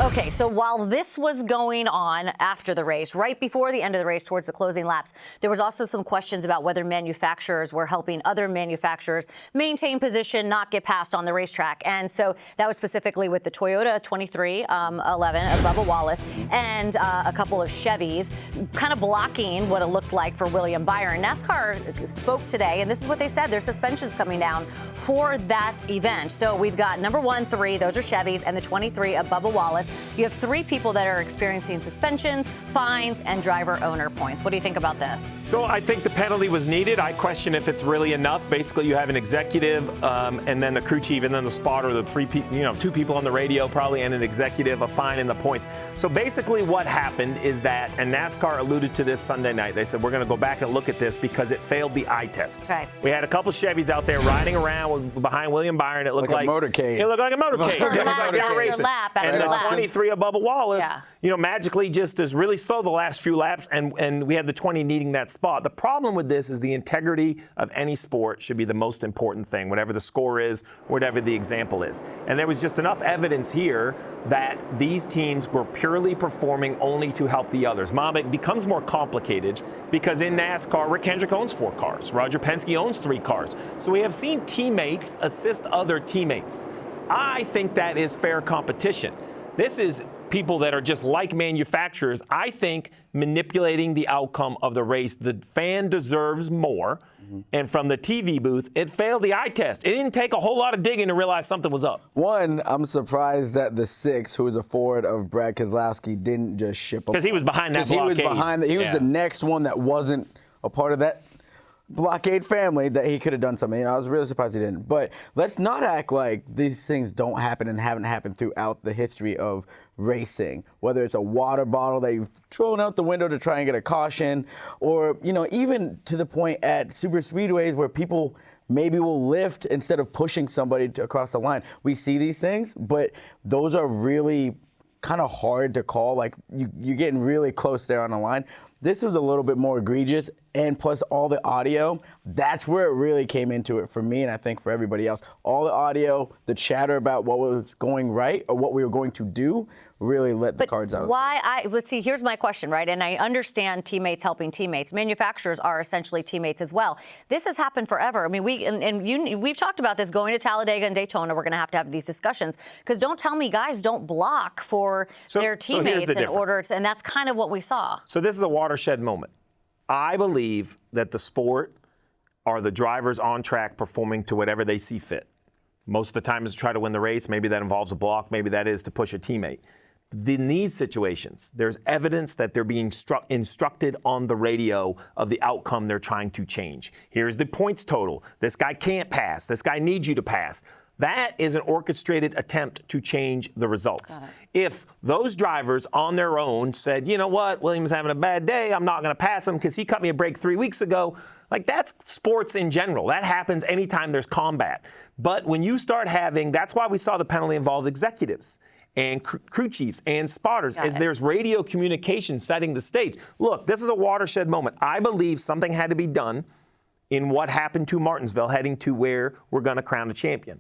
Okay, so while this was going on after the race, right before the end of the race towards the closing laps, there was also some questions about whether manufacturers were helping other manufacturers maintain position, not get passed on the racetrack. And so that was specifically with the Toyota 2311 of Bubba Wallace and a couple of Chevys kind of blocking what it looked like for William Byron. NASCAR spoke today, and this is what they said. There's suspensions coming down for that event. So we've got number 1, 3, those are Chevys, and the 23 of Bubba Wallace. You have 3 people that are experiencing suspensions, fines, and driver owner points. What do you think about this? So I think the penalty was needed. I question if it's really enough. Basically, you have an executive and then the crew chief and then the spotter, the 3 people, 2 people on the radio probably, and an executive, a fine, and the points. So basically what happened is that, and NASCAR alluded to this Sunday night, they said, we're going to go back and look at this because it failed the eye test. Right. We had a couple Chevys out there riding around behind William Byron. It looked like a motorcade. It looked like a motorcade. Lap after and the lap. 23 of Bubba Wallace, magically just is really slow the last few laps, and we had the 20 needing that spot. The problem with this is the integrity of any sport should be the most important thing, whatever the score is, whatever the example is. And there was just enough evidence here that these teams were purely performing only to help the others. Mom, it becomes more complicated because in NASCAR, Rick Hendrick owns 4 cars. Roger Penske owns 3 cars. So we have seen teammates assist other teammates. I think that is fair competition. This is people that are just like manufacturers, I think, manipulating the outcome of the race. The fan deserves more. And from the TV booth, it failed the eye test. It didn't take a whole lot of digging to realize something was up. One, I'm surprised that the 6, who is a forward of Brad Keselowski, didn't just ship him. Because he was behind that blockade. He was the next one that wasn't a part of that blockade family that he could have done something. I was really surprised he didn't. But let's not act like these things don't happen and haven't happened throughout the history of racing, whether it's a water bottle that you've thrown out the window to try and get a caution, or, even to the point at super speedways where people maybe will lift instead of pushing somebody across the line. We see these things, but those are really kind of hard to call. Like, you're getting really close there on the line. This was a little bit more egregious, and plus all the audio, that's where it really came into it for me, and I think for everybody else. All the audio, the chatter about what was going right or what we were going to do really let the cards out. Let's see, here's my question, right? And I understand teammates helping teammates. Manufacturers are essentially teammates as well. This has happened forever. I mean, we've talked about this going to Talladega and Daytona. We're going to have these discussions, because don't tell me guys don't block for their teammates in order to, and that's kind of what we saw. So this is a watershed moment. I believe that the sport are the drivers on track performing to whatever they see fit. Most of the time is to try to win the race. Maybe that involves a block. Maybe that is to push a teammate. In these situations, there's evidence that they're being instructed on the radio of the outcome they're trying to change. Here's the points total. This guy can't pass. This guy needs you to pass. That is an orchestrated attempt to change the results. If those drivers on their own said, you know what, William's having a bad day, I'm not going to pass him because he cut me a break 3 weeks ago, like, that's sports in general. That happens anytime there's combat. But when you start having, that's why we saw the penalty involve executives and crew chiefs and spotters, as there's radio communication setting the stage. Look, this is a watershed moment. I believe something had to be done in what happened to Martinsville, heading to where we're going to crown a champion.